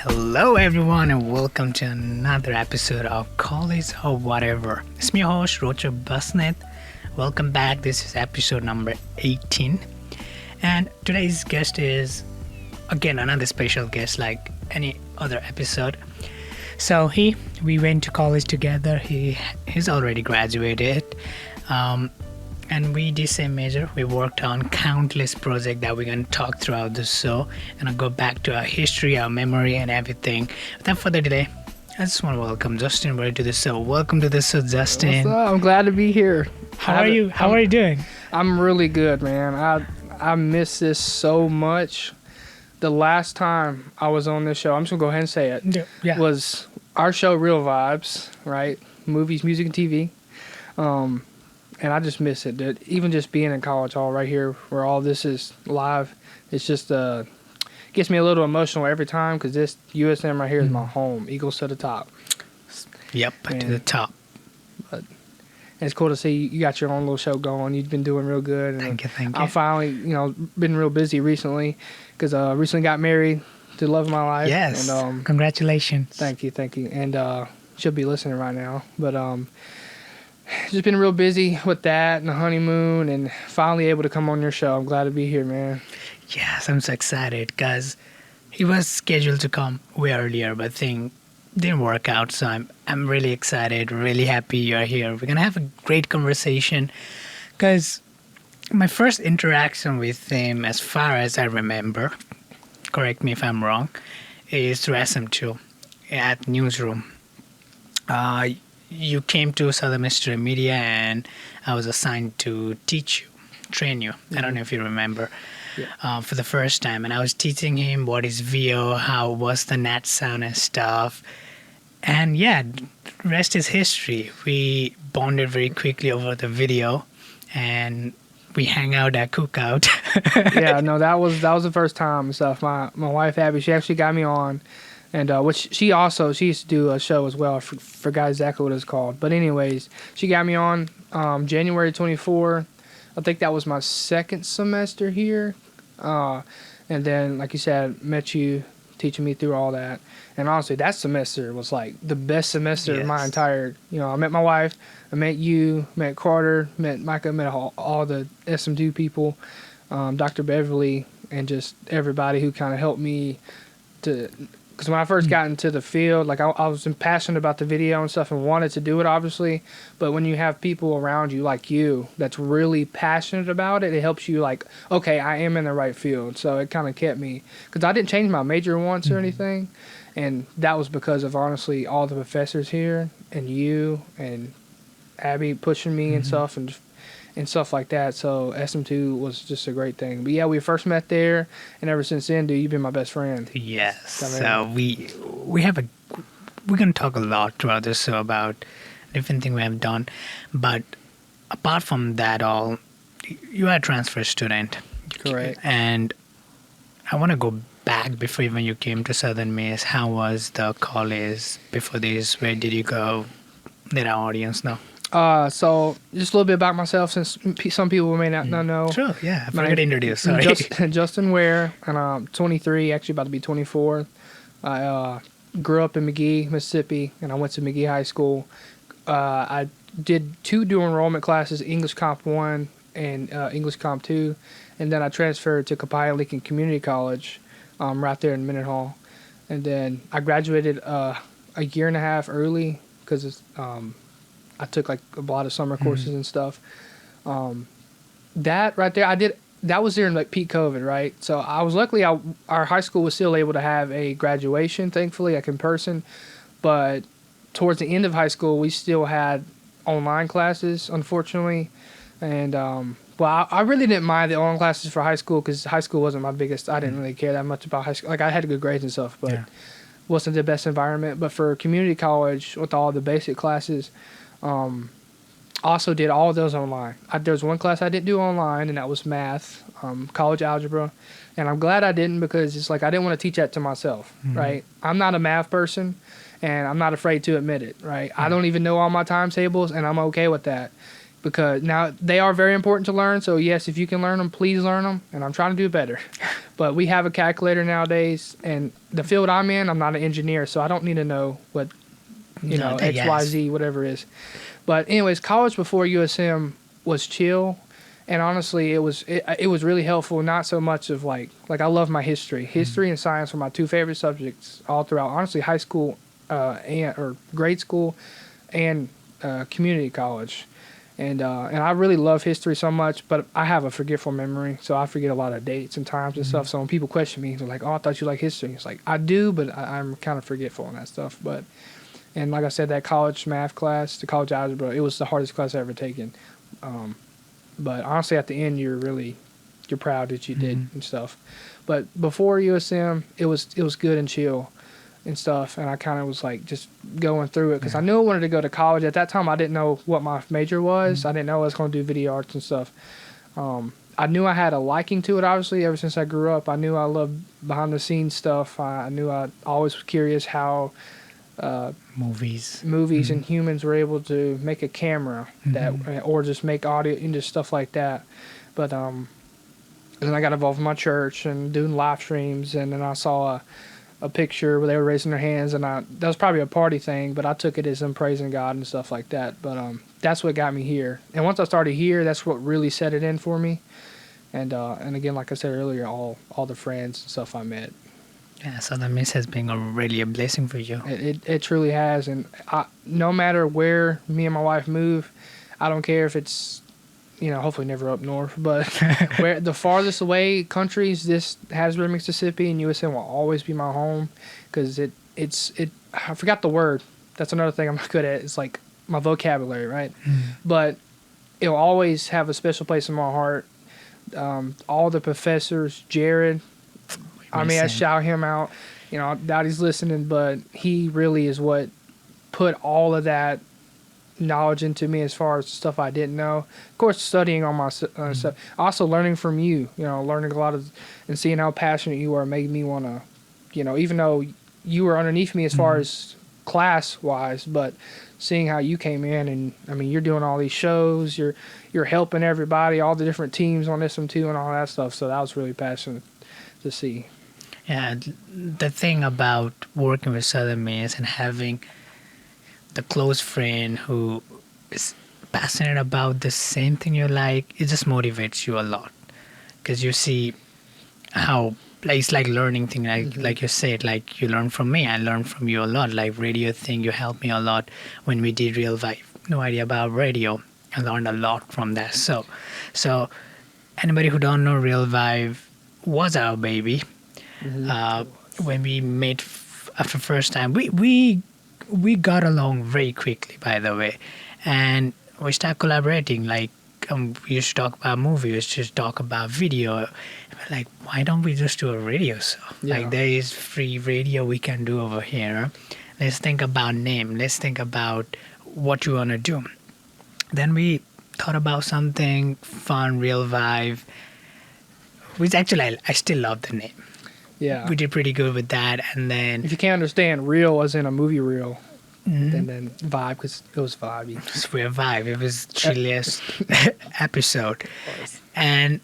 Hello, everyone, and welcome to another episode of College or Whatever. It's me, your host, Rochak Basnet. Welcome back. This is episode number 18. And today's guest is, again, another special guest like any other episode. So, we went to college together. He's already graduated. And we did same major. We worked on countless projects that we're going to talk throughout the show, and I'll go back to our history, our memory, and everything. Without further delay, I just want to welcome Justin Ware to the show. Welcome to the show, Justin. What's up? I'm glad to be here. How are you? How are you doing? I'm really good, man. I miss this so much. The last time I was on this show, I'm just gonna go ahead and say it. Yeah. Was our show Real Vibes, right? Movies, music, and TV. And I just miss it, dude. Even just being in college hall right here where all this is live, it's just gets me a little emotional every time because this USM right here is my home. Eagles to the top. Yep, to the top. But it's cool to see you got your own little show going. You've been doing real good. And Thank you. I finally, been real busy recently because I recently got married to the love of my life. Yes, And, congratulations. Thank you. And she'll be listening right now. But just been real busy with that and the honeymoon and finally able to come on your show. I'm glad to be here, man. Yes, I'm so excited because he was scheduled to come way earlier, but thing didn't work out. So I'm really excited, really happy you're here. We're gonna have a great conversation because my first interaction with him, as far as I remember, correct me if I'm wrong, is through SM2 at Newsroom. You came to Southern Mystery Media and I was assigned to train you. I don't know if you remember, for the first time. And I was teaching him what is VO, how was the nat sound and stuff. And yeah, rest is history. We bonded very quickly over the video and we hang out at Cookout. Yeah, no, that was the first time and stuff. My wife, Abby, she actually got me on. And which she used to do a show as well. I forgot exactly what it's called. But anyways, she got me on January 24. I think that was my second semester here. And then, like you said, met you, teaching me through all that. And honestly, that semester was like the best semester of my entire, I met my wife, I met you, met Carter, met Micah, met all the SM2 people, Dr. Beverly, and just everybody who kind of helped me to... Because when I first got into the field, like I was passionate about the video and stuff and wanted to do it, obviously. But when you have people around you like you that's really passionate about it, it helps you like, okay, I am in the right field. So it kind of kept me, because I didn't change my major once or anything. And that was because of, honestly, all the professors here and you and Abby pushing me and stuff and stuff like that. So SM2 was just a great thing. But yeah, we first met there, and ever since then, dude, you've been my best friend. Yes. So we're gonna talk a lot throughout this show about different things we have done. But apart from that all, you are a transfer student. Correct. And I wanna go back before even you came to Southern Miss. How was the college before this? Where did you go? Let our audience know. So just a little bit about myself, since some people may not know. Sure, yeah. I forgot to introduce. Sorry. Justin Ware, and I'm 23, actually about to be 24. I grew up in McGee, Mississippi, and I went to McGee High School. I did 2 dual enrollment classes, English Comp 1 and English Comp 2, and then I transferred to Copiah Lincoln Community College, right there in Mendenhall. And then I graduated a year and a half early because I took like a lot of summer courses and stuff. That right there, that was during like peak COVID, right? So I was luckily, our high school was still able to have a graduation, thankfully, like in person. But towards the end of high school, we still had online classes, unfortunately. And I really didn't mind the online classes for high school because high school wasn't my biggest. I didn't really care that much about high school. Like I had good grades and stuff, but wasn't the best environment. But for community college with all the basic classes, also did all of those online. There was one class I didn't do online, and that was math, college algebra. And I'm glad I didn't, because it's like I didn't want to teach that to myself, right? I'm not a math person, and I'm not afraid to admit it, right? I don't even know all my timetables, and I'm okay with that. Because now they are very important to learn. So yes, if you can learn them, please learn them. And I'm trying to do better. But we have a calculator nowadays, and the field I'm in, I'm not an engineer, so I don't need to know what, X, Y, Z, whatever it is. But anyways, college before USM was chill, and honestly, it was really helpful. Not so much of like I love my history. History and science were my two favorite subjects all throughout. Honestly, high school, or grade school, and community college. And I really love history so much, but I have a forgetful memory, so I forget a lot of dates and times and stuff. So when people question me, they're like, "Oh, I thought you liked history." It's like I do, but I'm kind of forgetful on that stuff. And like I said, that college math class, the college algebra, it was the hardest class I ever taken. But honestly, at the end, you're proud that you did and stuff. But before USM, it was good and chill and stuff, and I kind of was like just going through it because I knew I wanted to go to college. At that time, I didn't know what my major was. I didn't know I was going to do video arts and stuff. I knew I had a liking to it, obviously, ever since I grew up. I knew I loved behind-the-scenes stuff. I knew I always was curious how movies and humans were able to make a camera or just make audio and just stuff like that. But then I got involved in my church and doing live streams, and then I saw a picture where they were raising their hands, and that was probably a party thing, but I took it as them praising God and stuff like that. But that's what got me here. And once I started here, that's what really set it in for me. And again, like I said earlier, all the friends and stuff I met. Yeah, Southern Miss has been really a blessing for you. It truly has. And no matter where me and my wife move, I don't care if it's, hopefully never up north, but where the farthest away countries, this Hattiesburg, Mississippi, and USM will always be my home, because it's I forgot the word. That's another thing I'm not good at. It's like my vocabulary, right? But it'll always have a special place in my heart. All the professors, Jared, I shout him out. I doubt he's listening, but he really is what put all of that knowledge into me as far as stuff I didn't know. Of course, studying on my stuff. Also learning from you, learning a lot of, and seeing how passionate you are made me want to, even though you were underneath me as far as class-wise, but seeing how you came in, and you're doing all these shows, you're helping everybody, all the different teams on SM2 and all that stuff. So that was really passionate to see. Yeah, the thing about working with Southern Miss and having the close friend who is passionate about the same thing you like, it just motivates you a lot, because you see how it's like learning thing, like you said, like you learn from me, I learn from you a lot. Like radio thing, you helped me a lot when we did Real Vibe. No idea about radio. I learned a lot from that. So anybody who don't know, Real Vibe was our baby. When we met after first time, we got along very quickly, by the way, and we started collaborating. Like we used to talk about movies, we used to talk about video. And we're like, why don't we just do a radio show? Like there is free radio we can do over here. Let's think about name. Let's think about what you want to do. Then we thought about something fun, Real Vibe, which actually I still love the name. Yeah, we did pretty good with that. And then if you can't understand, real as in a movie reel, and then vibe because it was vibey. It's Real Vibe. It was chilliest episode, and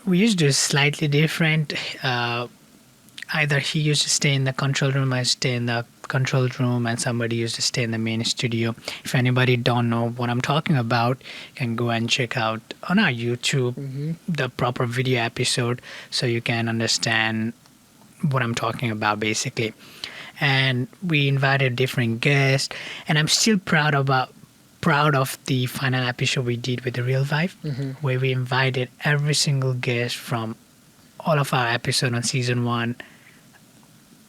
we used to do slightly different. Either he used to stay in the control room, I stay in the control room, and somebody used to stay in the main studio. If anybody don't know what I'm talking about, you can go and check out on our YouTube the proper video episode, so you can understand what I'm talking about, basically. And we invited different guests, and I'm still proud of the final episode we did with the Real Vibe, where we invited every single guest from all of our episodes on season 1.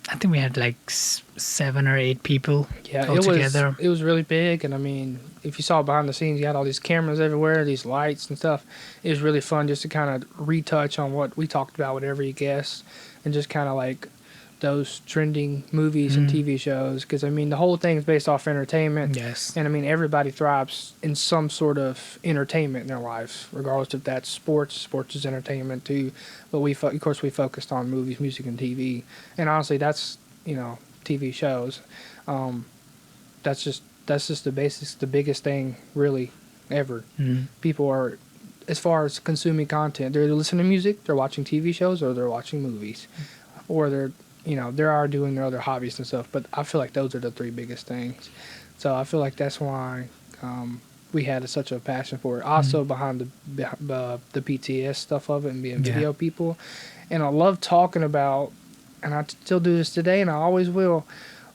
I think we had like 7 or 8 people together. It was really big, and if you saw behind the scenes, you had all these cameras everywhere, these lights and stuff. It was really fun just to kind of retouch on what we talked about with every guest, and just kind of like those trending movies and TV shows, because the whole thing is based off entertainment. Yes. And everybody thrives in some sort of entertainment in their lives, regardless if that's sports. Sports is entertainment too, but of course we focused on movies, music, and TV. And honestly, that's TV shows. That's just the basics, the biggest thing really ever. People are as far as consuming content. They're listening to music, they're watching TV shows, or they're watching movies, or they're they are doing their other hobbies and stuff. But I feel like those are the three biggest things. So I feel like that's why we had such a passion for it. Also behind the PTS stuff of it and being video people, and I love talking about, and I still do this today, and I always will.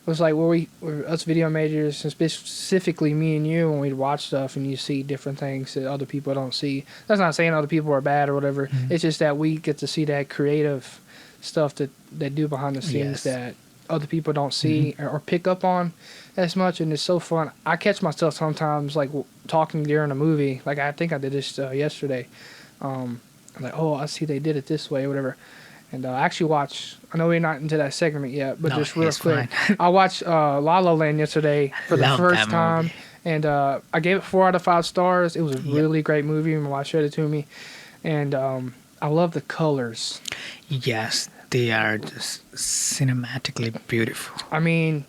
Was like where us video majors, and specifically me and you, when we'd watch stuff and you see different things that other people don't see. That's not saying other people are bad or whatever. It's just that we get to see that creative stuff that they do behind the scenes that other people don't see or pick up on as much, and it's so fun. I catch myself sometimes like talking during a movie. Like I think I did this yesterday. I'm like, oh, I see they did it this way or whatever. And I actually watched, I know we're not into that segment yet, but just real quick. I watched La La Land yesterday for the first time. And I gave it 4 out of 5 stars. It was a really great movie. My wife showed it to me. And I love the colors. Yes, they are just cinematically beautiful. I mean,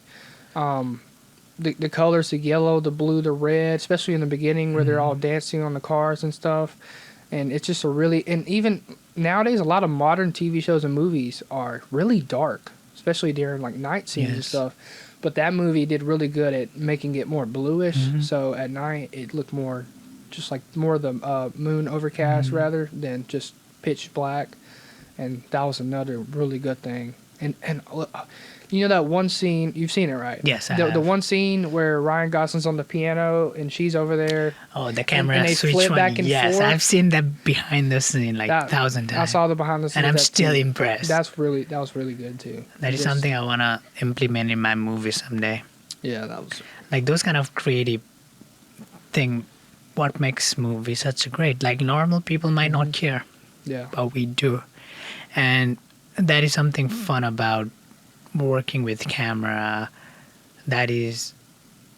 the colors, the yellow, the blue, the red, especially in the beginning where they're all dancing on the cars and stuff. And it's just and even nowadays, a lot of modern TV shows and movies are really dark, especially during like night scenes and stuff. But that movie did really good at making it more bluish. So at night, it looked more, just like more of the moon overcast rather than just pitch black. And that was another really good thing. And you know that one scene, you've seen it, right? Yes, I have. The one scene where Ryan Gosling's on the piano and she's over there. Oh, the camera and they switch flip one. back and yes, forth. I've seen that behind the scene like 1,000 times. I saw the behind the scenes. And I'm still impressed. That was really good too. That is something I want to implement in my movie someday. Yeah, that was... Like those kind of creative thing, what makes movies such great. Like normal people might not care. Yeah. But we do. And that is something fun about working with camera. That is,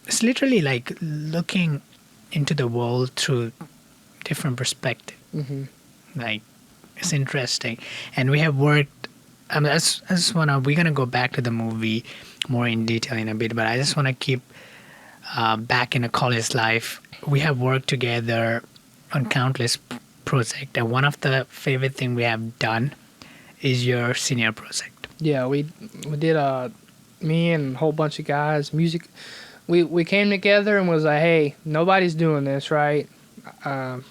it's literally like looking into the world through different perspective. Like it's interesting. And we have worked, I just want to, we're going to go back to the movie more in detail in a bit, but I just want to keep back in a college life. We have worked together on countless projects. And one of the favorite thing we have done is your senior project. Yeah, we did me and a whole bunch of guys, music. We came together and was like, hey, nobody's doing this, right? And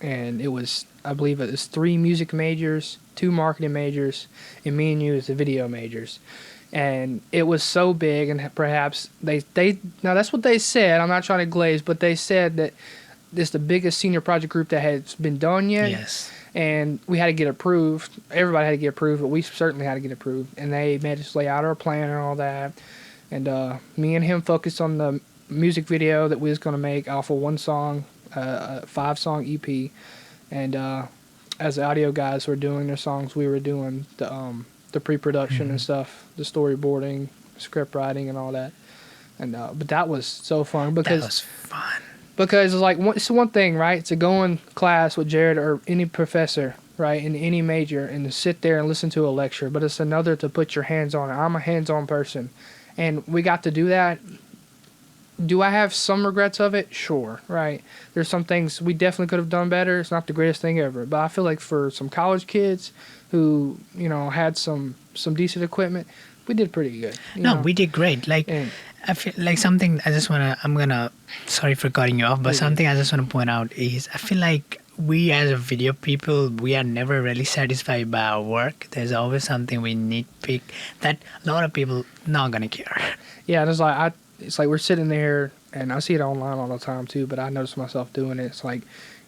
it was, I believe it was 3 music majors, 2 marketing majors, and me and you as the video majors. And it was so big, and perhaps they now that's what they said. I'm not trying to glaze, but they said that this is the biggest senior project group that has been done yet. Yes. And we had to get approved. Everybody had to get approved, but we certainly had to get approved. And they made us lay out our plan and all that. And me and him focused on the music video that we was going to make off of one song, a 5-song EP. And as the audio guys were doing their songs, we were doing the pre-production and stuff, the storyboarding, script writing, and all that. And but that was so fun because that was fun. Because it's like it's one thing, right, to go in class with Jared or any professor, right, in any major, and to sit there and listen to a lecture. But it's another to put your hands on it. I'm a hands-on person, and we got to do that. Do I have some regrets of it? Sure, right. There's some things we definitely could have done better. It's not the greatest thing ever, but I feel like for some college kids who had some decent equipment, we did pretty good. We did great. Like. I feel like something sorry for cutting you off, but something I just want to point out is I feel like we as a video people, we are never really satisfied by our work. There's always something we nitpick that a lot of people not going to care. Yeah, and it's like we're sitting there, and I see it online all the time too, but I notice myself doing it. It's like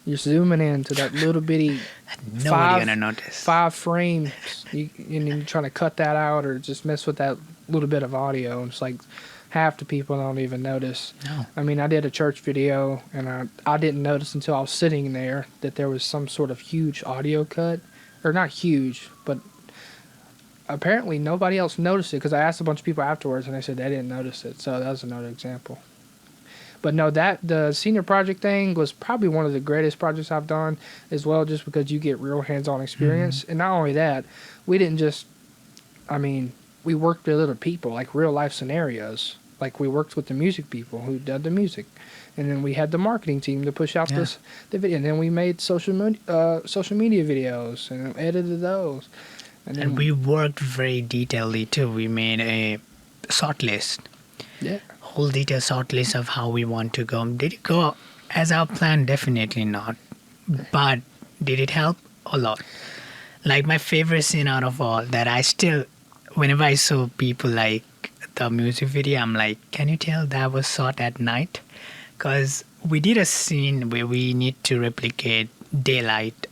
you're zooming into that little bitty Nobody gonna notice. 5 frames, and you're trying to cut that out or just mess with that little bit of audio. And it's like half the people don't even notice. No. I mean, I did a church video, and I didn't notice until I was sitting there that there was some sort of huge audio cut. Or not huge, but apparently nobody else noticed it because I asked a bunch of people afterwards, and they said they didn't notice it. So that was another example. But no, the senior project thing was probably one of the greatest projects I've done as well, just because you get real hands-on experience. And not only that, we didn't just, we worked with other people, like real-life scenarios. like we worked with the music people who did the music, and then we had the marketing team to push out the video, and then we made social media videos and edited those, and we worked very detailedly too. We made a sort list, whole detailed sort list of how we want to go. Did it go as our plan? Definitely not, but did it help? A lot. Like my favorite scene out of all that I still, whenever I saw people like the music video, I'm like, can you tell that was shot at night? Because we did a scene where we need to replicate daylight,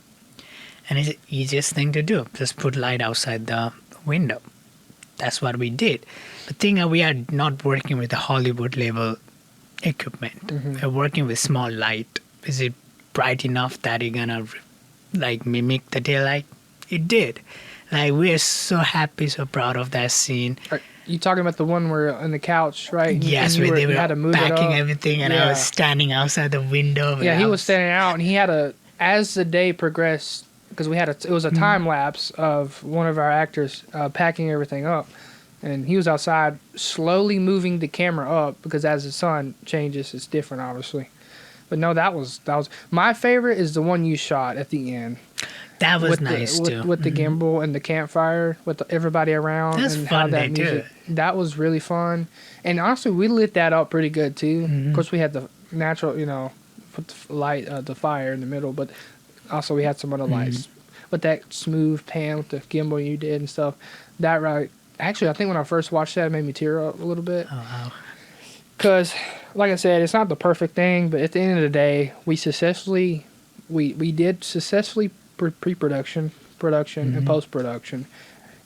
and it's the easiest thing to do. Just put light outside the window. That's what we did. The thing is, we are not working with the Hollywood level equipment. We're working with small light. Is it bright enough that you're gonna like mimic the daylight? It did. Like, we're so happy, so proud of that scene. Are you talking about the one where on the couch, right? Yes, where they were had to move packing it up. everything, and I was standing outside the window. Yeah, he was standing out, and he had as the day progressed, because it was a time lapse of one of our actors packing everything up, and he was outside slowly moving the camera up, because as the sun changes, it's different, obviously. But no, that was my favorite is the one you shot at the end. That was nice too. With the gimbal and the campfire, with everybody around. That's and fun. How that music. That was really fun. And honestly, we lit that up pretty good too. Of course, we had the natural, put the light, the fire in the middle, but also we had some other lights. But that smooth pan with the gimbal you did and stuff, that right. Actually, I think when I first watched that, it made me tear up a little bit. Oh, wow. Because, like I said, it's not the perfect thing, but at the end of the day, we did successfully pre-production, production, and post-production,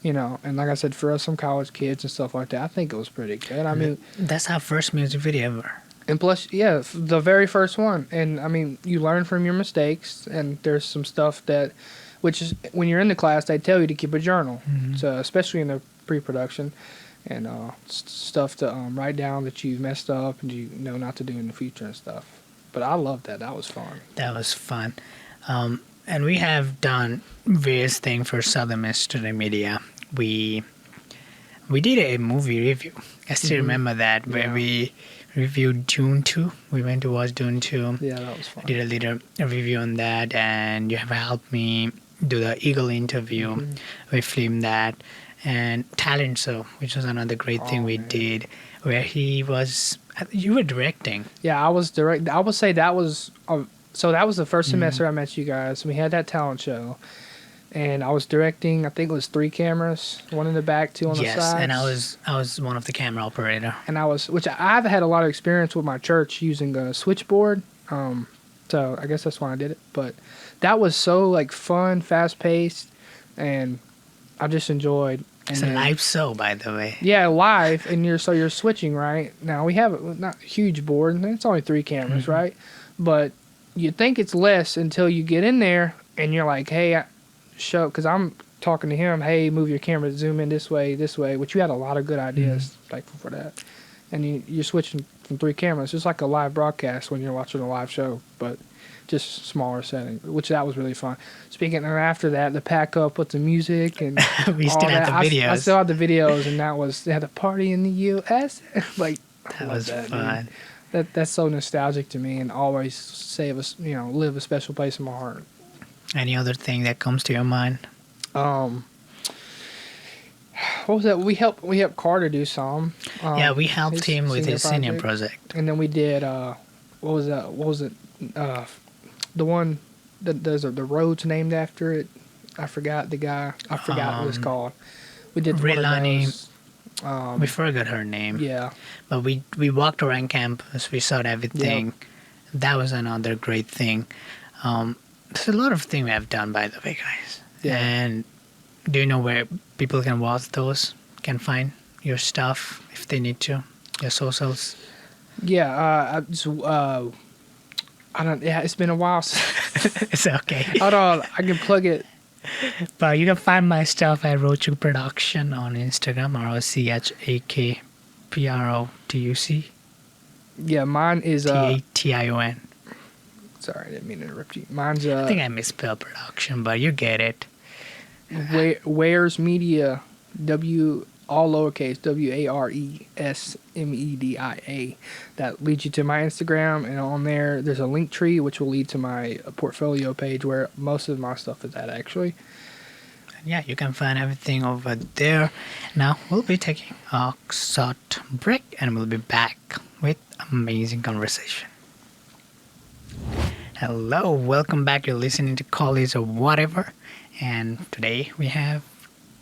and like I said, for us, some college kids and stuff like that, I think it was pretty good. I mean, that's our first music video ever. And plus, the very first one. And I mean, you learn from your mistakes, and there's some stuff which is, when you're in the class, they tell you to keep a journal, so especially in the pre-production, and stuff to write down that you've messed up and you know not to do in the future and stuff. But I loved that. That was fun. That was fun. And we have done various things for Southern Mystery Media. We did a movie review. I still remember that, where we reviewed Dune 2. We went to watch Dune 2. Yeah, that was fun. Did a little review on that, and you have helped me do the Eagle interview. We filmed that. And Talent Show, which was another great thing we did, where you were directing. Yeah, I was directing. I would say that was... So that was the first semester I met you guys. We had that talent show, and I was directing. I think it was 3 cameras, one in the back, 2 on the sides. Yes, and I was one of the camera operator. And which I've had a lot of experience with my church using a switchboard. So I guess that's why I did it. But that was so like fun, fast paced, and I just enjoyed. It's a live show, by the way. Yeah, live, and you're switching right now. We have not a huge board, and it's only 3 cameras, right? But you think it's less until you get in there and you're like, hey, because I'm talking to him, hey, move your camera, zoom in this way, which you had a lot of good ideas, thankful for that. And you're switching from 3 cameras, just like a live broadcast when you're watching a live show, but just smaller setting, which that was really fun. Speaking of after that, the pack up with the music and we still had the videos. I still had the videos, and they had a party in the U.S. Like, that was fun. That's so nostalgic to me, and always live a special place in my heart. Any other thing that comes to your mind? What was that? We helped Carter do some. We helped him with his senior project. And then we did what was that? What was it? The one that there's the road's named after it. I forgot the guy. I forgot what it's called. We did Relani. We forgot her name. Yeah. But we walked around campus. We saw everything. Yep. That was another great thing. There's a lot of things we have done, by the way, guys. Yeah. And do you know where people can watch those? Can find your stuff if they need to? Your socials? Yeah. I don't. Yeah, it's been a while. It's okay. Hold on, I can plug it. But you can find my stuff at Rochak Production on Instagram, ROCHAKPRODUC. Yeah, mine is TATION. Sorry, I didn't mean to interrupt you. Mine's I think I misspelled production, but you get it. Ware's Media, WRES all lowercase, WARESMEDIA. That leads you to my Instagram, and on there's a link tree which will lead to my portfolio page where most of my stuff is at, actually. Yeah, you can find everything over there. Now we'll be taking a short break and we'll be back with amazing conversation. Hello, welcome back. You're listening to College or Whatever, and today we have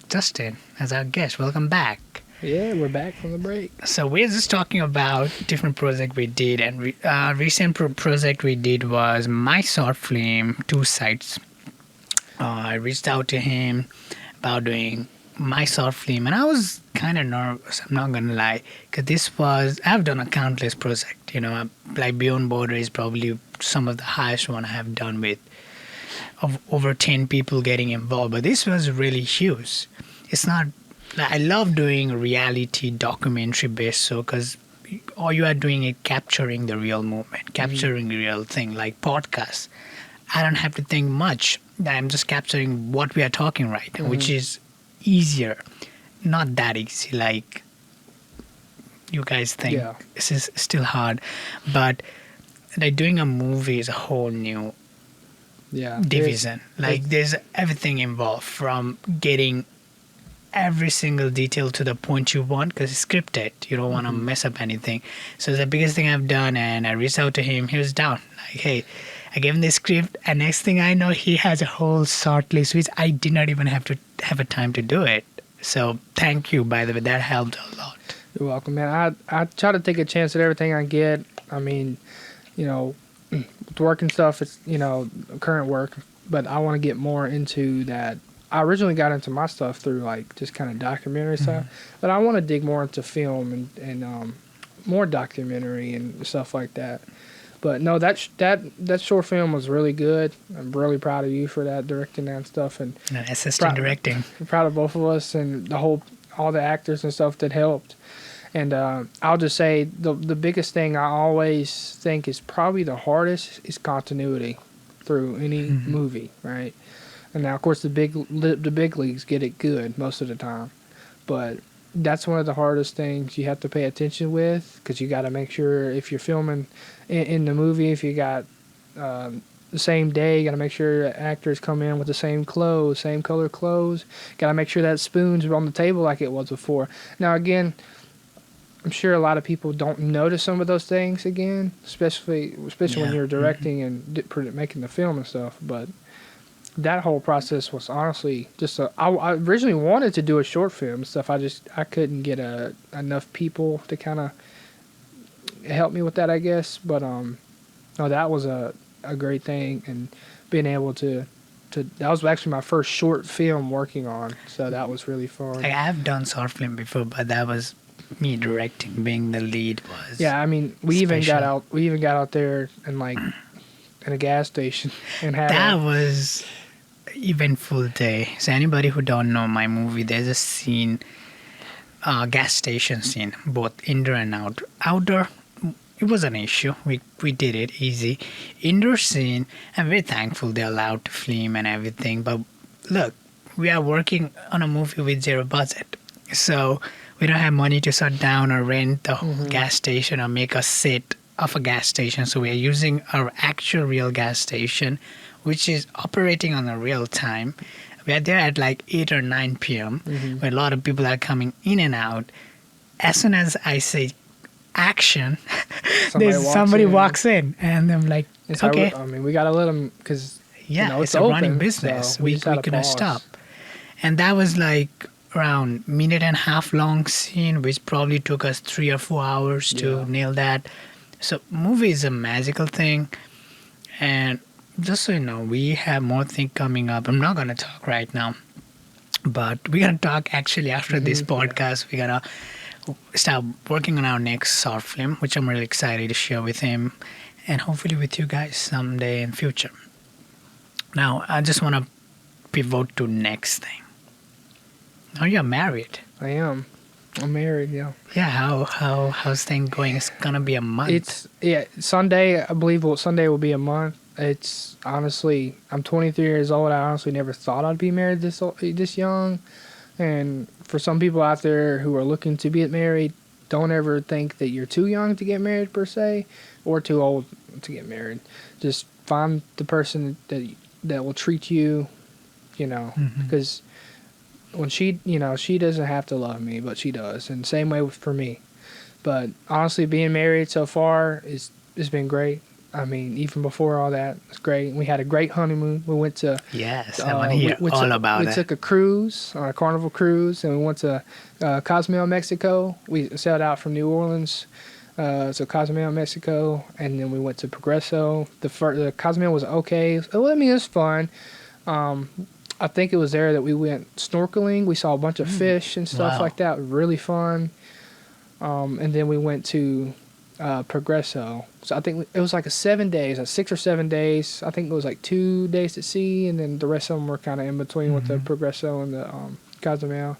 Justin as our guest. Welcome back. Yeah, we're back from the break. So we're just talking about different project we did, and recent project we did was my short film, Two Sides. I reached out to him about doing my short film, and I was kind of nervous, I'm not gonna lie, because I've done a countless project, like Beyond Border is probably some of the highest one I have done with of over 10 people getting involved, but this was really huge. It's not, I love doing reality documentary based, so because all you are doing is capturing the real moment, capturing the real thing, like podcasts. I don't have to think much. I'm just capturing what we are talking which is easier. Not that easy, like you guys think. Yeah. This is still hard. But like doing a movie is a whole new division. There's everything involved, from getting every single detail to the point you want, because it's scripted. You don't want to mess up anything. So the biggest thing I've done, and I reached out to him, he was down. Like, hey, I gave him the script, and next thing I know, he has a whole short list, which I did not even have to have a time to do it. So thank you, by the way. That helped a lot. You're welcome, man. I try to take a chance at everything I get. I mean, with work and stuff, it's, current work, but I want to get more into that. I originally got into my stuff through, like, just kind of documentary stuff, but I want to dig more into film and more documentary and stuff like that. But no, that short film was really good. I'm really proud of you for that, directing that and stuff, and assistant directing. I'm proud of both of us and all the actors and stuff that helped. And I'll just say the biggest thing I always think is probably the hardest is continuity through any movie, right? And now, of course, the big leagues get it good most of the time, but that's one of the hardest things you have to pay attention with, because you got to make sure if you're filming in the movie, if you got the same day, you got to make sure actors come in with the same clothes, same color clothes. Got to make sure that spoon's on the table like it was before. Now, again, I'm sure a lot of people don't notice some of those things again, especially when you're directing and making the film and stuff. But that whole process was honestly just I originally wanted to do a short film and stuff. I couldn't get enough people to kind of help me with that, I guess. But no, that was a great thing, and being able to that was actually my first short film working on, so that was really fun. I have done short film before, but that was me directing, being the lead was. Yeah, I mean, we even got out there and like in a gas station and had that was eventful day. So anybody who don't know my movie, there's a scene, gas station scene, both indoor and outdoor. It was an issue. We did it easy. Indoor scene, I'm very thankful they're allowed to film and everything. But look, we are working on a movie with zero budget, so we don't have money to shut down or rent the whole gas station or make a set of a gas station. So we are using our actual real gas station, which is operating on a real time. We are there at like 8 or 9 p.m. Where a lot of people are coming in and out. As soon as I say action, somebody walks in, and I'm like, okay. We gotta let them, because it's a running business. So we couldn't stop, and that was like around minute and a half long scene, which probably took us 3 or 4 hours to nail that. So movie is a magical thing, and just so you know, we have more things coming up. I'm not gonna talk right now, but we're gonna talk actually after this podcast. We're gonna start working on our next short film, which I'm really excited to share with him and hopefully with you guys someday in future. Now, I just want to pivot to next thing. Now you're married. I am. I'm married, yeah. Yeah, how's things going? It's gonna be a month. Sunday, I believe Sunday will be a month. It's honestly, I'm 23 years old. I honestly never thought I'd be married this young. And for some people out there who are looking to get married, don't ever think that you're too young to get married per se, or too old to get married. Just find the person that will treat you, because when she doesn't have to love me, but she does, and same way for me. But honestly, being married so far has been great. I mean, even before all that, it's great. We had a great honeymoon. We went to Yes, I want to hear all about it. We took a cruise, a Carnival cruise, and we went to Cozumel, Mexico. We sailed out from New Orleans, so Cozumel, Mexico, and then we went to Progreso. The Cozumel was okay. It was fun. I think it was there that we went snorkeling. We saw a bunch of fish and stuff like that. Really fun. And then we went to Progreso. So I think it was like 6 or 7 days. I think it was like 2 days at sea, and then the rest of them were kind of in between with the Progreso and the Cozumel.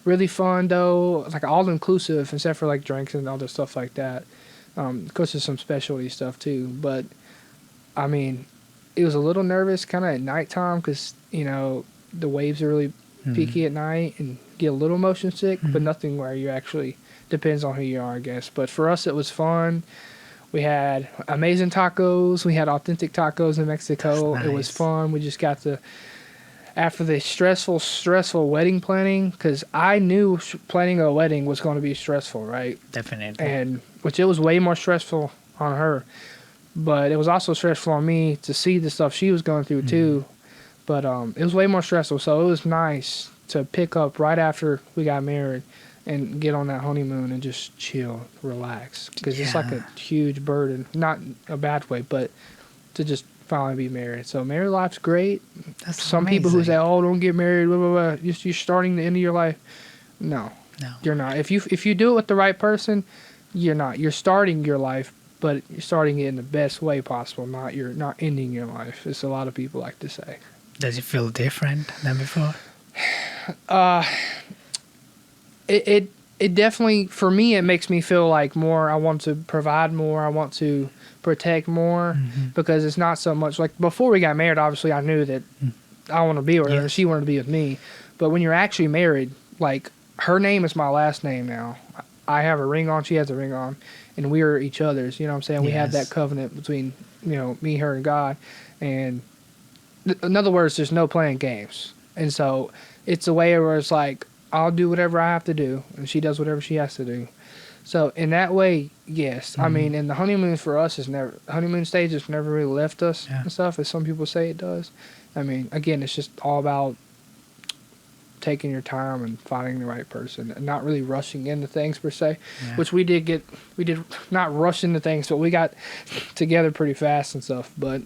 Really fun though, like all inclusive except for like drinks and other stuff like that. Of course, there's some specialty stuff too, but I mean, it was a little nervous kind of at nighttime because the waves are really peaky at night and get a little motion sick, but nothing where you actually. Depends on who you are, I guess. But for us, it was fun. We had amazing tacos. We had authentic tacos in Mexico. Nice. It was fun. We just got to, after the stressful wedding planning, because I knew planning a wedding was going to be stressful, right? Definitely. And which it was way more stressful on her. But it was also stressful on me to see the stuff she was going through, too. But it was way more stressful. So it was nice to pick up right after we got married and get on that honeymoon and just chill, relax. Because it's like a huge burden. Not a bad way, but to just finally be married. So married life's great. That's Some amazing. people who say, oh, don't get married, blah, blah, blah. You're starting the end of your life. No, you're not. If you do it with the right person, you're not. You're starting your life, but you're starting it in the best way possible. You're not ending your life, as a lot of people like to say. Does it feel different than before? It definitely, for me, it makes me feel like more, I want to provide more, I want to protect more, because it's not so much, like before we got married, obviously I knew that I want to be with her, and she wanted to be with me, but when you're actually married, like, her name is my last name now. I have a ring on, she has a ring on, and we are each other's, you know what I'm saying? We have that covenant between, me, her, and God, and in other words, there's no playing games, and so it's a way where it's like, I'll do whatever I have to do, and she does whatever she has to do. So in that way, yes. I mean, and the honeymoon for us honeymoon stage has never really left us and stuff, as some people say it does. I mean, again, it's just all about taking your time and finding the right person and not really rushing into things per se, which we did not rush into things, but we got together pretty fast and stuff, but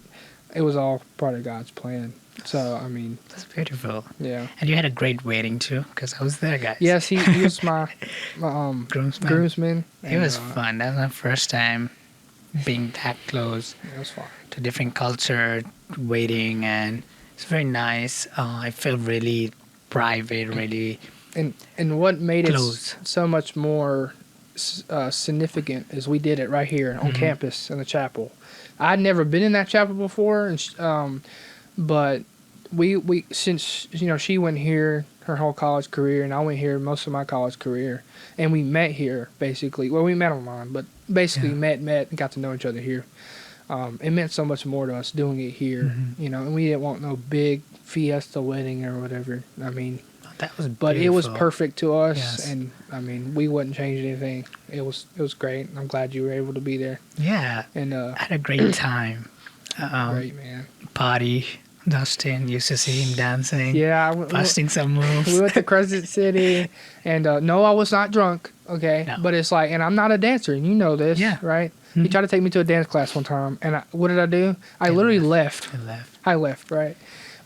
it was all part of God's plan. So, I mean... That's beautiful. Yeah. And you had a great wedding, too, because I was there, guys. Yes, he was my groomsman. It was fun. That was my first time being that close. It was fun. To different culture, wedding, and it's very nice. I felt really private, really And what made close. it so much more significant is we did it right here on campus in the chapel. I'd never been in that chapel before, and but we since she went here her whole college career, and I went here most of my college career, and we met here basically. Well, we met online, but basically met and got to know each other here. It meant so much more to us doing it here, and we didn't want no big fiesta wedding or whatever. I mean, that was beautiful. But it was perfect to us, and I mean, we wouldn't change anything. It was great. I'm glad you were able to be there. Yeah, and I had a great time. Great, man. Party. Dustin used to see him dancing. Yeah, busting some moves. We went to Crescent City, and no, I was not drunk. Okay, no. But it's like, and I'm not a dancer, and you know this, right? He tried to take me to a dance class one time, and what did I do? I literally left. I left, right?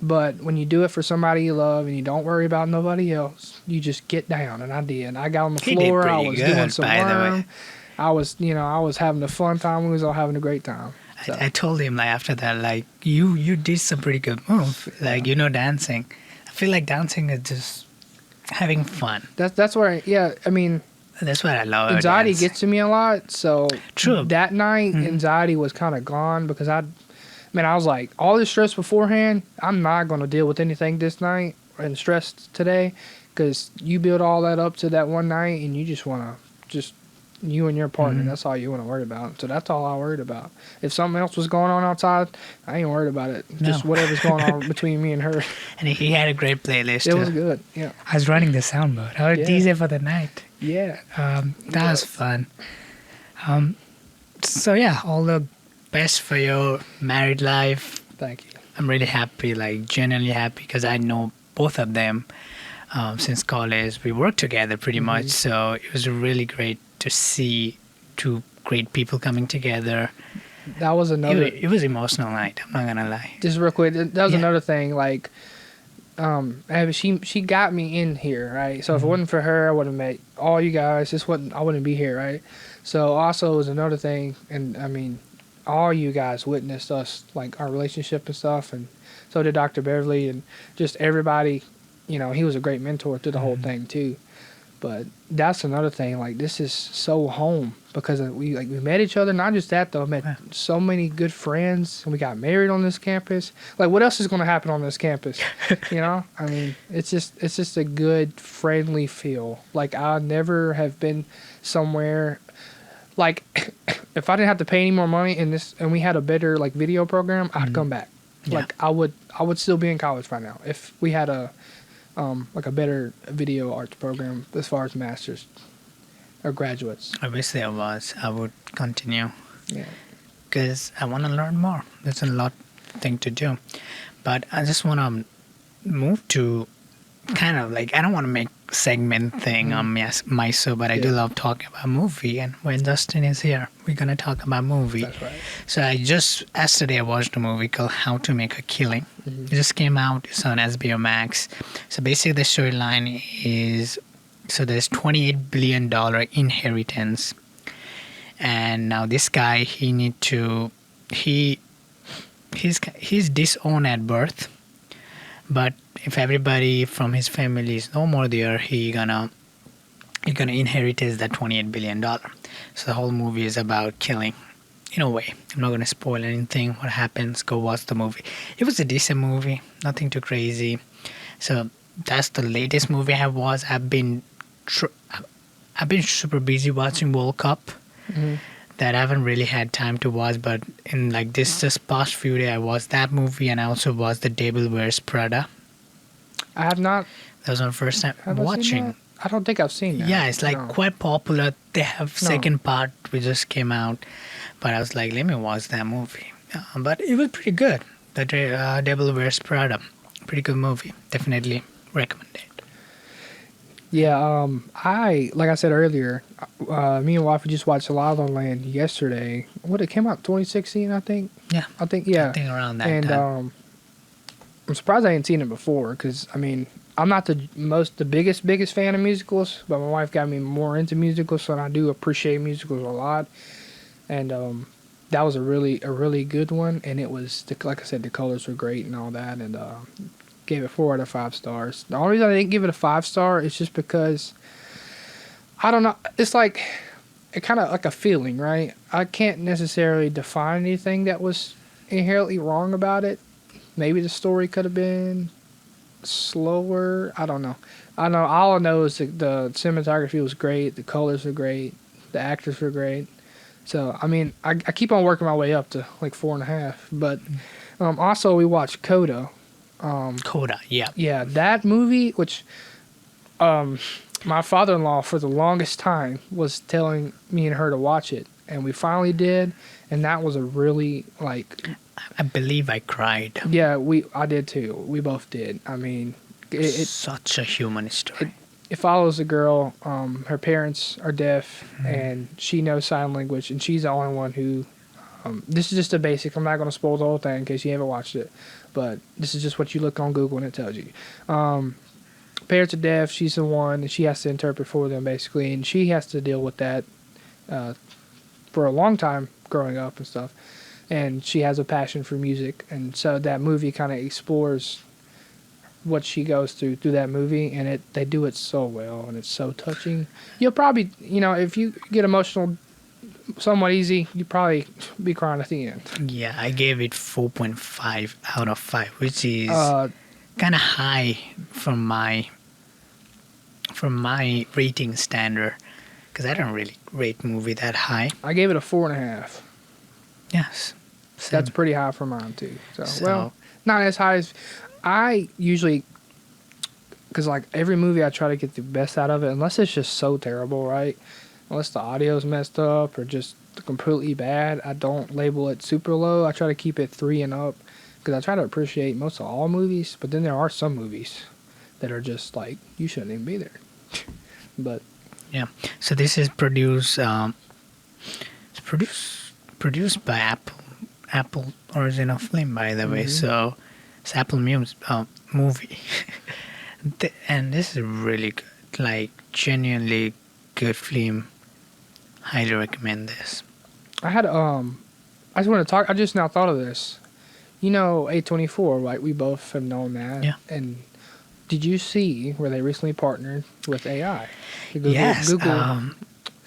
But when you do it for somebody you love and you don't worry about nobody else, you just get down, and I did. I got on the floor. I was doing some worm. I was having a fun time. We was all having a great time. So. I told him after that, you did some pretty good move, dancing. I feel like dancing is just having fun. That's where I mean. That's what I love. Anxiety gets to me a lot, so true. That night, anxiety was kind of gone because I was like, all this stress beforehand, I'm not going to deal with anything this night and stress today because you build all that up to that one night, and you just want to just you and your partner. That's all you want to worry about. So that's all I worried about. If something else was going on outside, I ain't worried about it. Just whatever's going on between me and her. And he had a great playlist. It was good. Yeah. I was running the sound mode. I was DJ for the night. Yeah. That was fun. So yeah, all the best for your married life. Thank you. I'm really happy, like genuinely happy, because I know both of them since college. We worked together pretty much, so it was really great to see two great people coming together. That was another. It was emotional night. I'm not gonna lie. Just real quick, that was another thing. Like, she got me in here, right? So if it wasn't for her, I would have met all you guys. I wouldn't be here, right? So also was another thing, and I mean, all you guys witnessed us, like our relationship and stuff, and so did Dr. Beverly, and just everybody. You know, he was a great mentor to the whole thing too. But that's another thing. Like, this is so home because we met each other. Not just that though, met so many good friends, and we got married on this campus. Like, what else is going to happen on this campus? You know, I mean, it's just a good, friendly feel. Like, I never have been somewhere. Like, if I didn't have to pay any more money and we had a better like video program, I'd come back. Yeah. Like, I would still be in college right now if we had a better video arts program as far as masters or graduates. I wish there was. I would continue. Yeah. Because I want to learn more. There's a lot thing to do. But I just want to move to kind of like, I don't want to make segment thing on my show, but I do love talking about movie. And when Justin is here, we're going to talk about movie. That's right. So yesterday I watched a movie called How to Make a Killing. It just came out. It's on HBO Max. So basically the storyline is, so there's $28 billion inheritance. And now this guy, he's disowned at birth. But if everybody from his family is no more there, he's gonna inherit that $28 billion. So the whole movie is about killing, in a way. I'm not gonna spoil anything. What happens? Go watch the movie. It was a decent movie, nothing too crazy. So that's the latest movie I have watched. I've been super busy watching World Cup. That I haven't really had time to watch, but in like this past few days I watched that movie, and I also watched The Devil Wears Prada. I have not. That was my first time watching. I don't think I've seen that. Yeah, it's like quite popular. They have second part which just came out, but I was like, let me watch that movie. But it was pretty good. The Devil Wears Prada, pretty good movie. Definitely recommend it. Yeah, like I said earlier, me and wife just watched La La Land yesterday. It came out 2016, I think. Yeah. I think around that time. I'm surprised I hadn't seen it before, because, I mean, I'm not the biggest fan of musicals, but my wife got me more into musicals, so I do appreciate musicals a lot. And that was a really good one, and it was, like I said, the colors were great and all that, and gave it 4 out of 5 stars. The only reason I didn't give it a 5-star is just because, I don't know, it's like, it kind of like a feeling, right? I can't necessarily define anything that was inherently wrong about it. Maybe the story could have been slower. I don't know. All I know is that the cinematography was great, the colors were great, the actors were great. So, I mean, I keep on working my way up to like 4.5. But also we watched Coda. Coda, yeah. Yeah, that movie, which my father-in-law for the longest time was telling me and her to watch it, and we finally did, and that was a really, like... I believe I cried. Yeah, I did too. We both did. I mean... It's such a human story. It follows a girl, her parents are deaf, and she knows sign language, and she's the only one who... this is just a basic. I'm not going to spoil the whole thing in case you haven't watched it. But this is just what you look on Google and it tells you. Parents are deaf. She's the one, and she has to interpret for them, basically. And she has to deal with that for a long time growing up and stuff. And she has a passion for music. And so that movie kind of explores what she goes through that movie. And they do it so well, and it's so touching. You'll probably, if you get emotional somewhat easy, you probably be crying at the end. Yeah, I gave it 4.5 out of 5, which is kind of high from my for my rating standard, because I don't really rate movie that high. I gave it a 4.5. Yes. That's pretty high for mine too. So, So- well, not as high as I usually, because like every movie I try to get the best out of it, unless it's just so terrible, right? Unless the audio's messed up or just completely bad, I don't label it super low. I try to keep it 3 and up because I try to appreciate most of all movies. But then there are some movies that are just like you shouldn't even be there. But Yeah. So this is produced by Apple. Apple original film, by the way. So it's Apple movie. And this is really good. Like genuinely good film. Highly recommend this. I just want to talk. I just now thought of this. You know, A24, right? We both have known that. Yeah. And did you see where they recently partnered with AI? The Google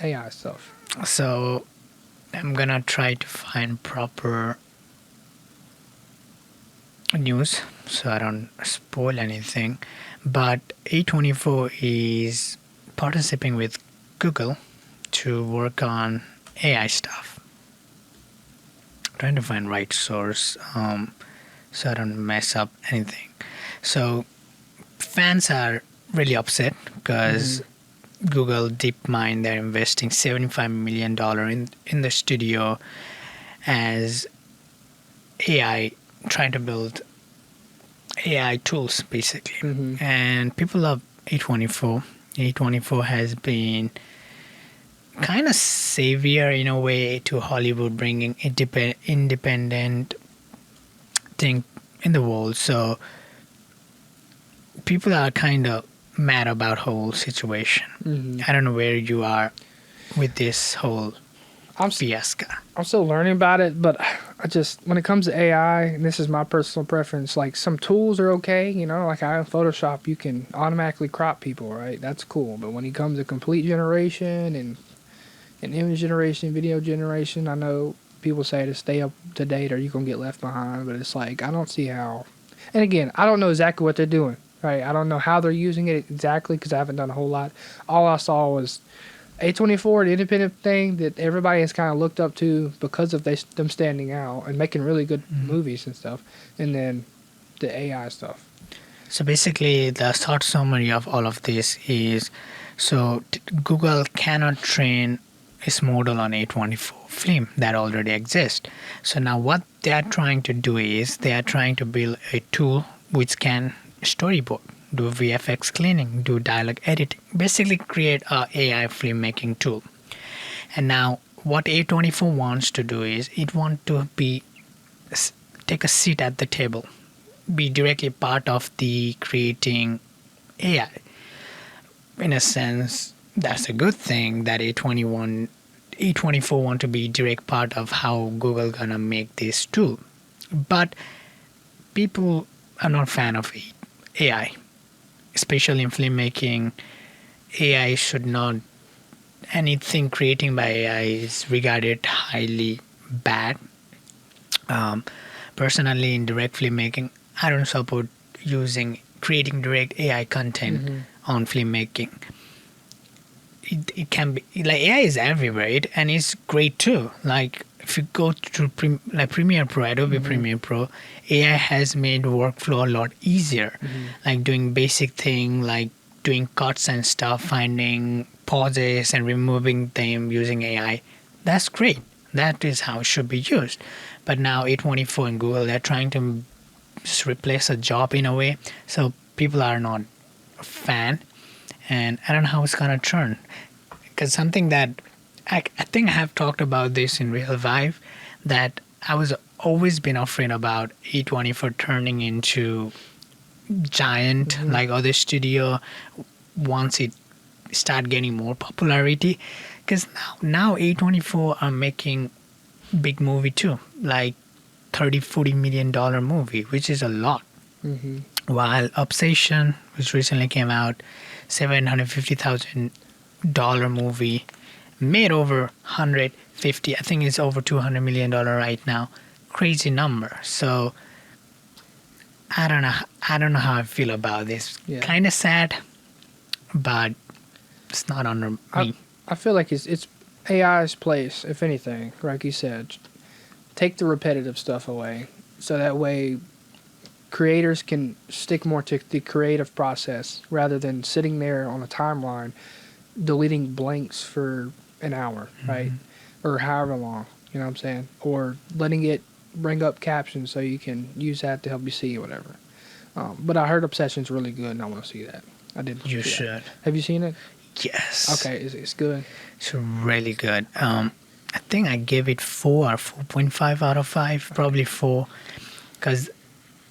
AI stuff. So I'm gonna try to find proper news so I don't spoil anything. But A24 is participating with Google to work on AI stuff. Trying to find right source so I don't mess up anything. So fans are really upset because Google DeepMind, they're investing $75 million in the studio as AI, trying to build AI tools basically. And people love A24. A24 has been kind of savior in a way to Hollywood, bringing independent thing in the world. So people are kind of mad about whole situation. I don't know where you are with this whole fiasco. I'm still learning about it, but I just, when it comes to AI, and this is my personal preference, like some tools are okay, you know, like I in Photoshop, you can automatically crop people, right? That's cool. But when it comes to complete generation and image generation, video generation, I know people say to stay up to date or you're going to get left behind, but it's like, I don't see how. And again, I don't know exactly what they're doing, right? I don't know how they're using it exactly because I haven't done a whole lot. All I saw was A24, the independent thing that everybody has kind of looked up to because of them standing out and making really good movies and stuff, and then the AI stuff. So basically, the short summary of all of this is, so Google cannot train its model on A24 film that already exists. So now what they are trying to do is they are trying to build a tool which can storyboard, do VFX cleaning, do dialogue editing, basically create a AI filmmaking tool. And now what A24 wants to do is it wants to take a seat at the table, be directly part of the creating AI. In a sense, that's a good thing that A24 want to be direct part of how Google gonna make this tool. But people are not fan of AI, especially in filmmaking. AI should not, anything creating by AI is regarded highly bad. Personally, in direct filmmaking, I don't support creating direct AI content on filmmaking. It can be like AI is everywhere, and it's great too. Like if you go to Premiere Pro, Adobe Premiere Pro, AI has made workflow a lot easier. Like doing basic thing like doing cuts and stuff, finding pauses and removing them using AI. That's great. That is how it should be used. But now A24 and Google, they're trying to just replace a job in a way. So people are not a fan. And I don't know how it's going to turn. Because something that I think I have talked about this in real life, that I was always been afraid about A24 turning into giant like other studio once it start getting more popularity. Because now A24 are making big movie too, like $30-40 million movie, which is a lot. While Obsession, which recently came out, $750,000 movie, made over 150. I think it's over $200 million right now. Crazy number. So I don't know how I feel about this. Yeah. Kind of sad, but it's not under me. I feel like it's AI's place, if anything, like you said. Take the repetitive stuff away, so that way creators can stick more to the creative process rather than sitting there on a timeline deleting blanks for an hour, right? Or however long, you know what I'm saying? Or letting it bring up captions so you can use that to help you see whatever. But I heard Obsession's really good, and I want to see that. I didn't. You see should. that. Have you seen it? Yes. Okay, it's good. It's really good. I think I gave it 4 or 4.5 out of 5, probably 4, because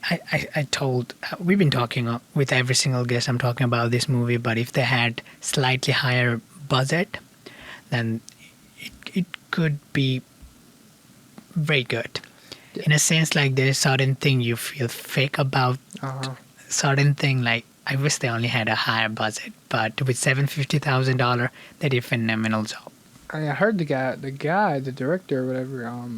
I told, we've been talking with every single guest, I'm talking about this movie, but if they had slightly higher budget, then it could be very good. In a sense, like there's certain thing you feel fake about, certain thing like, I wish they only had a higher budget, but with $750,000, they did a phenomenal job. I heard the director or whatever,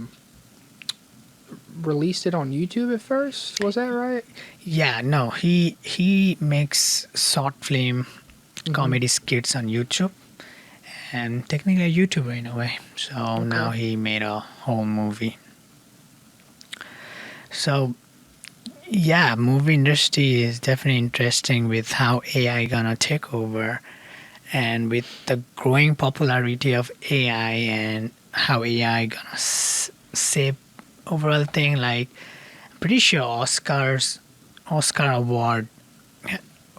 released it on YouTube at first. Was that right? Yeah, no, he makes short film comedy skits on YouTube, and technically a YouTuber in a way. So now he made a whole movie. So yeah, movie industry is definitely interesting with how AI gonna take over, and with the growing popularity of AI and how AI gonna shape overall thing. Like, I'm pretty sure Oscar award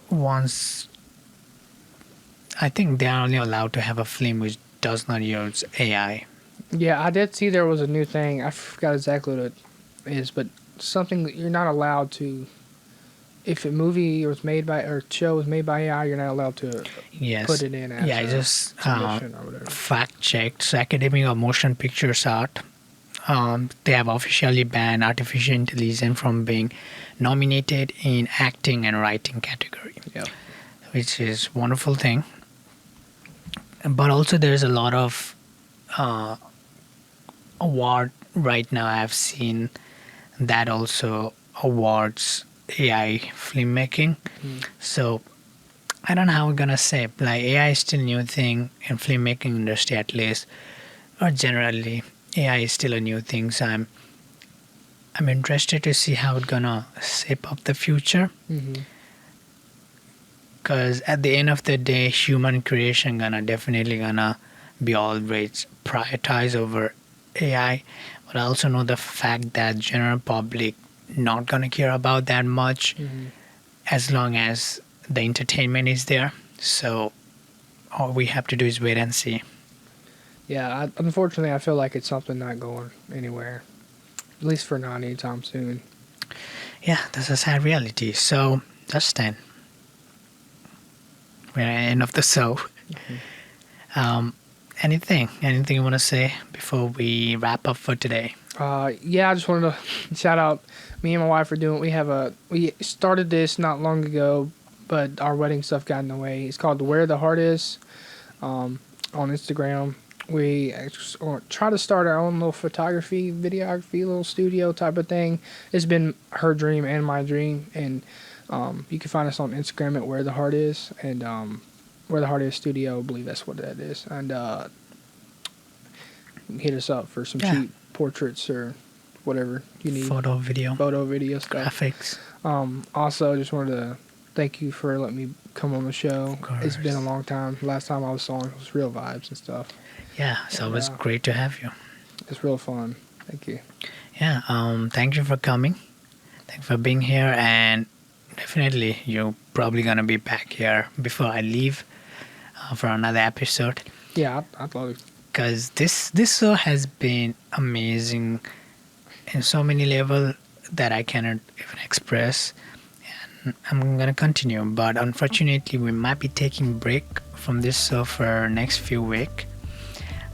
once, I think they're only allowed to have a film which does not use AI. Yeah, I did see there was a new thing. I forgot exactly what it is, but something that you're not allowed to. If a movie was made by or show was made by AI, you're not allowed to put it in as I just submission or whatever. fact checked. So Academy of Motion Pictures Art, they have officially banned artificial intelligence from being nominated in acting and writing category. Yep. Which is a wonderful thing. But also there's a lot of award right now I've seen that also awards AI filmmaking. So I don't know how we're gonna say, like AI is still a new thing in filmmaking industry at least, or generally AI is still a new thing. So I'm interested to see how it's gonna shape up the future. Because at the end of the day, human creation definitely gonna be always prioritized over AI. But I also know the fact that general public not gonna care about that much as long as the entertainment is there. So all we have to do is wait and see. Yeah, unfortunately, I feel like it's something not going anywhere, at least for not anytime soon. Yeah, that's a sad reality. So Justin, we're at the end of the show. Anything you want to say before we wrap up for today? Yeah, I just wanted to shout out me and my wife are doing. We started this not long ago, but our wedding stuff got in the way. It's called Where the Heart Is, on Instagram. We try to start our own little photography, videography, little studio type of thing. It's been her dream and my dream, and you can find us on Instagram at Where the Heart Is, and Where the Heart Is Studio, I believe that's what that is. And hit us up for some cheap portraits or whatever you need. Photo, video stuff. graphics. Also, just wanted to thank you for letting me come on the show. It's been a long time. Last time I was on was Real Vibes and stuff. Yeah, so it was great to have you. It's real fun. Thank you. Yeah, thank you for coming. Thanks for being here, and definitely you're probably gonna be back here before I leave for another episode. Yeah, I'd love it. Because this show has been amazing in so many levels that I cannot even express, and I'm gonna continue. But unfortunately, we might be taking a break from this show for next few weeks.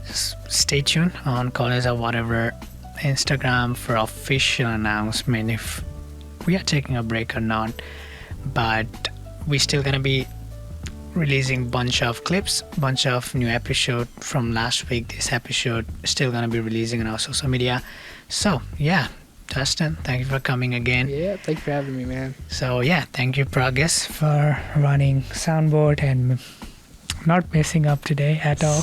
Just stay tuned on College or Whatever Instagram for official announcement if we are taking a break or not. But we're still gonna be releasing bunch of clips, bunch of new episode from last week. This episode still gonna be releasing on our social media. So yeah, Justin, thank you for coming again. Yeah, thank you for having me, man. So yeah, thank you Pragas for running soundboard and not messing up today at all.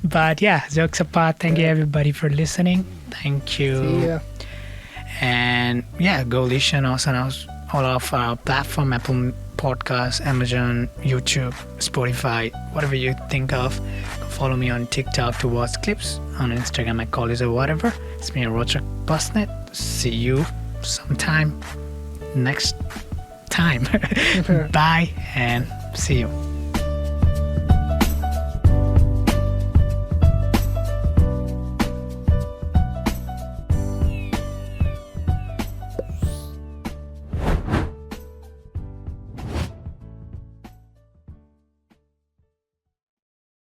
But yeah, jokes apart, thank you everybody for listening. Thank you. See ya. And yeah, go listen also on all of our platform, Apple Podcasts, Amazon, YouTube, Spotify, whatever you think of. Follow me on TikTok to watch clips. On Instagram, I call it or whatever. It's me, Rochak Basnet. See you sometime next time. Bye and see you.